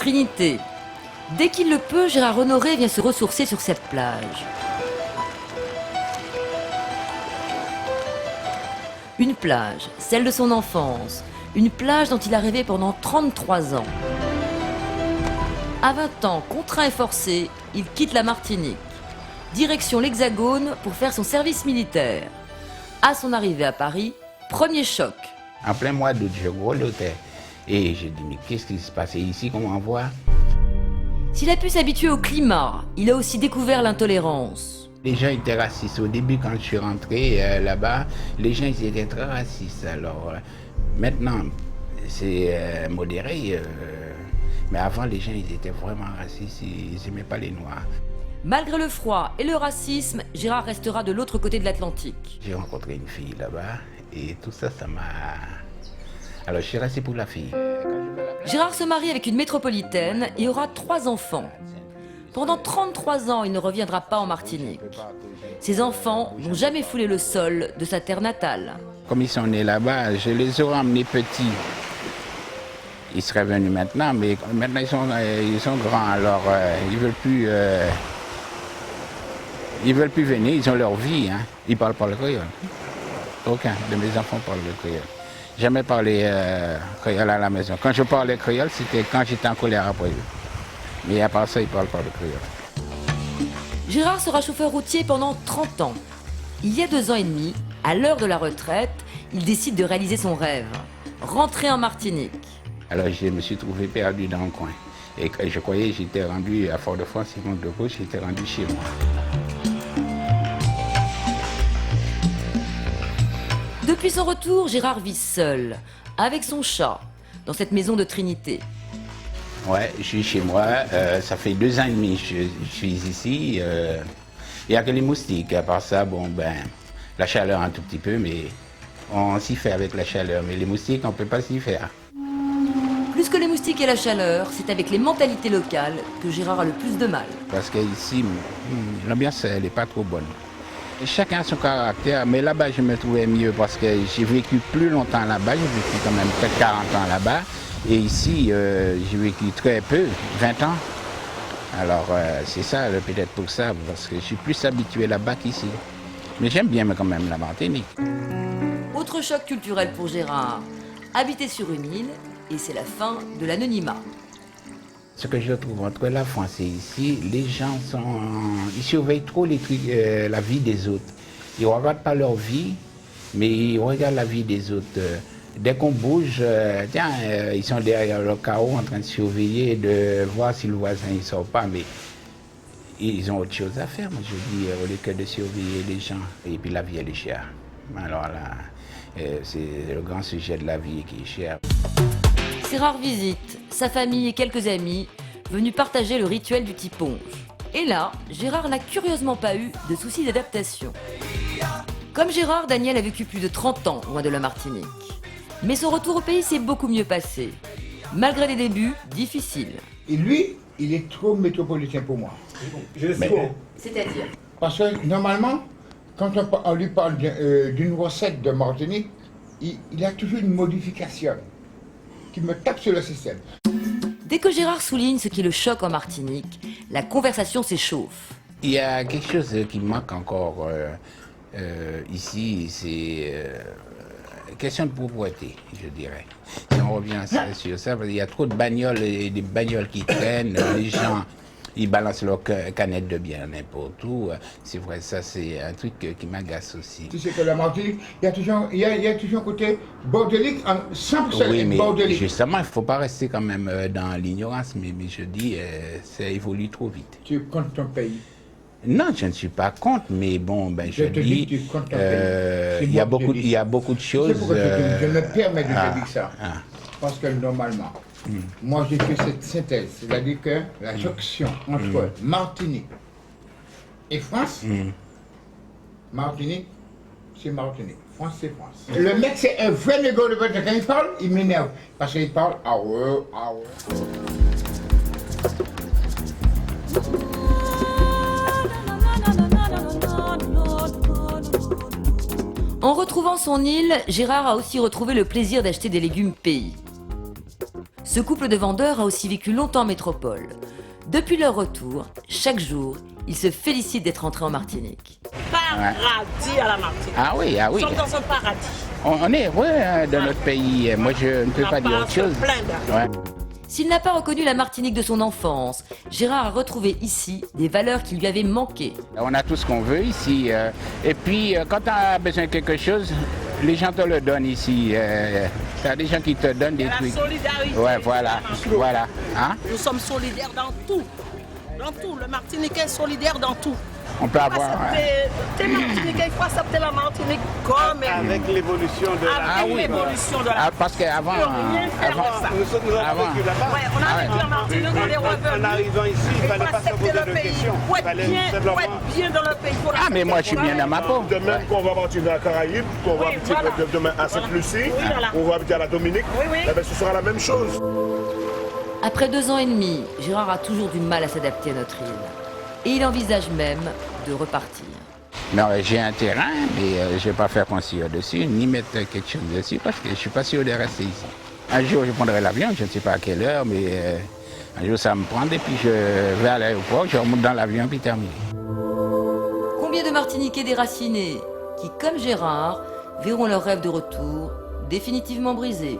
Trinité. Dès qu'il le peut, Gérard Honoré vient se ressourcer sur cette plage. Une plage, celle de son enfance. Une plage dont il a rêvé pendant 33 ans. À 20 ans, contraint et forcé, il quitte la Martinique. Direction l'Hexagone pour faire son service militaire. À son arrivée à Paris, premier choc. En plein mois d'août, je grelottais. Et j'ai dit, mais qu'est-ce qui se passait ici, qu'on m'envoie? S'il a pu s'habituer au climat, il a aussi découvert l'intolérance. Les gens étaient racistes. Au début, quand je suis rentré là-bas, les gens ils étaient très racistes. Alors, maintenant, c'est modéré. Mais avant, les gens ils étaient vraiment racistes. Ils n'aimaient pas les Noirs. Malgré le froid et le racisme, Gérard restera de l'autre côté de l'Atlantique. J'ai rencontré une fille là-bas et tout ça, ça m'a... Alors, je suis resté pour la fille. Gérard se marie avec une métropolitaine et aura 3 enfants. Pendant 33 ans, il ne reviendra pas en Martinique. Ses enfants n'ont jamais foulé le sol de sa terre natale. Comme ils sont nés là-bas, je les aurais emmenés petits. Ils seraient venus maintenant, mais maintenant ils sont grands, alors ils veulent plus... Ils veulent plus venir, ils ont leur vie. Hein. Ils parlent pas le créole. Aucun de mes enfants parle le créole. Jamais parlé créole à la maison. Quand je parlais créole, c'était quand j'étais en colère après eux. Mais à part ça, ils parlent pas le créole. Gérard sera chauffeur routier pendant 30 ans. Il y a 2 ans et demi, à l'heure de la retraite, il décide de réaliser son rêve. Rentrer en Martinique. Alors je me suis trouvé perdu dans le coin. Et je croyais que j'étais rendu à Fort-de-France, Simon-de-Gauche, j'étais rendu chez moi. Depuis son retour, Gérard vit seul, avec son chat, dans cette maison de Trinité. Ouais, je suis chez moi, ça fait 2 ans et demi que je suis ici. Il n'y a que les moustiques, à part ça, bon ben, la chaleur un tout petit peu, mais on s'y fait avec la chaleur. Mais les moustiques, on ne peut pas s'y faire. Plus que les moustiques et la chaleur, c'est avec les mentalités locales que Gérard a le plus de mal. Parce qu'ici, l'ambiance, elle n'est pas trop bonne. Chacun a son caractère, mais là-bas, je me trouvais mieux parce que j'ai vécu plus longtemps là-bas, j'ai vécu quand même peut-être 40 ans là-bas. Et ici, j'ai vécu très peu, 20 ans. Alors, c'est ça, peut-être pour ça, parce que je suis plus habitué là-bas qu'ici. Mais j'aime bien quand même la Martinique. Autre choc culturel pour Gérard, habiter sur une île, et c'est la fin de l'anonymat. Ce que je trouve entre la France et ici, les gens ils surveillent trop la vie des autres. Ils ne regardent pas leur vie, mais ils regardent la vie des autres. Dès qu'on bouge, ils sont derrière le carreau en train de surveiller, de voir si le voisin ne sort pas, mais ils ont autre chose à faire, moi je dis, au lieu que de surveiller les gens. Et puis la vie, elle est chère. Alors là, c'est le grand sujet de la vie qui est cher. Ses rares visites, sa famille et quelques amis venus partager le rituel du tiponge. Et là, Gérard n'a curieusement pas eu de soucis d'adaptation. Comme Gérard, Daniel a vécu plus de 30 ans loin de la Martinique. Mais son retour au pays s'est beaucoup mieux passé, malgré des débuts difficiles. Et lui, il est trop métropolitain pour moi. Je le suis. C'est-à-dire? Parce que normalement, quand on lui parle d'une recette de Martinique, il a toujours une modification qui me tape sur le système. Dès que Gérard souligne ce qui le choque en Martinique, la conversation s'échauffe. Il y a quelque chose qui manque encore ici, c'est question de pauvreté, je dirais. Si on revient sur ça, il y a trop de bagnoles et des bagnoles qui traînent, les gens ils balancent leurs canettes de bière n'importe où. C'est vrai, ça c'est un truc qui m'agace aussi. Tu sais que la Martinique, il y a toujours un côté bordélique, 100% oui, mais bordélique. justement, il ne faut pas rester quand même dans l'ignorance, mais je dis, ça évolue trop vite. Tu comptes ton pays. Non, je ne suis pas contre, mais bon, ben, je dis, il y a beaucoup de choses. C'est pourquoi je me permets de te dire ça. Parce que normalement, moi j'ai fait cette synthèse, c'est-à-dire que la jonction entre Martinique et France, Martinique, c'est Martinique, France, c'est France. Le mec, c'est un vrai négociateur, quand il parle, il m'énerve, parce qu'il parle ah ouais. En retrouvant son île, Gérard a aussi retrouvé le plaisir d'acheter des légumes pays. Ce couple de vendeurs a aussi vécu longtemps en métropole. Depuis leur retour, chaque jour, ils se félicitent d'être entrés en Martinique. Paradis à la Martinique. Ah oui, ah oui. Nous sommes dans un paradis. On est heureux hein, dans notre pays. Moi, je ne peux pas dire autre chose. Ouais. S'il n'a pas reconnu la Martinique de son enfance, Gérard a retrouvé ici des valeurs qui lui avaient manqué. On a tout ce qu'on veut ici. Et puis, quand tu as besoin de quelque chose, les gens te le donnent ici. Tu as des gens qui te donnent des trucs. La solidarité. Ouais, voilà. Voilà. Hein? Nous sommes solidaires dans tout. Dans tout. Le Martiniquais est solidaire dans tout. On peut avoir. T'es Martiniquais, il faut accepter la Martinique comme elle est. Avec l'évolution de la Avec l'évolution de la parce qu'avant. Nous avons vécu là-bas. Ouais, on a vécu en Martinique, on est revenu. En arrivant ici, il ne fallait pas se poser de questions. Faut être bien dans le pays. Ah, mais moi, je suis bien dans ma peau. De même qu'on va partir dans la Caraïbe, qu'on va habiter demain à Sainte-Lucie, on va habiter à la Dominique, eh bien, ce sera la même chose. Après 2 ans et demi, Gérard a toujours du mal à s'adapter à notre île. Et il envisage même de repartir. Non, j'ai un terrain, mais je ne vais pas faire construire dessus, ni mettre quelque chose dessus, parce que je ne suis pas sûr de rester ici. Un jour, je prendrai l'avion, je ne sais pas à quelle heure, mais un jour, ça va me prendre, et puis je vais à l'aéroport, je remonte dans l'avion, puis terminé. Combien de Martiniquais déracinés qui, comme Gérard, verront leur rêve de retour définitivement brisé.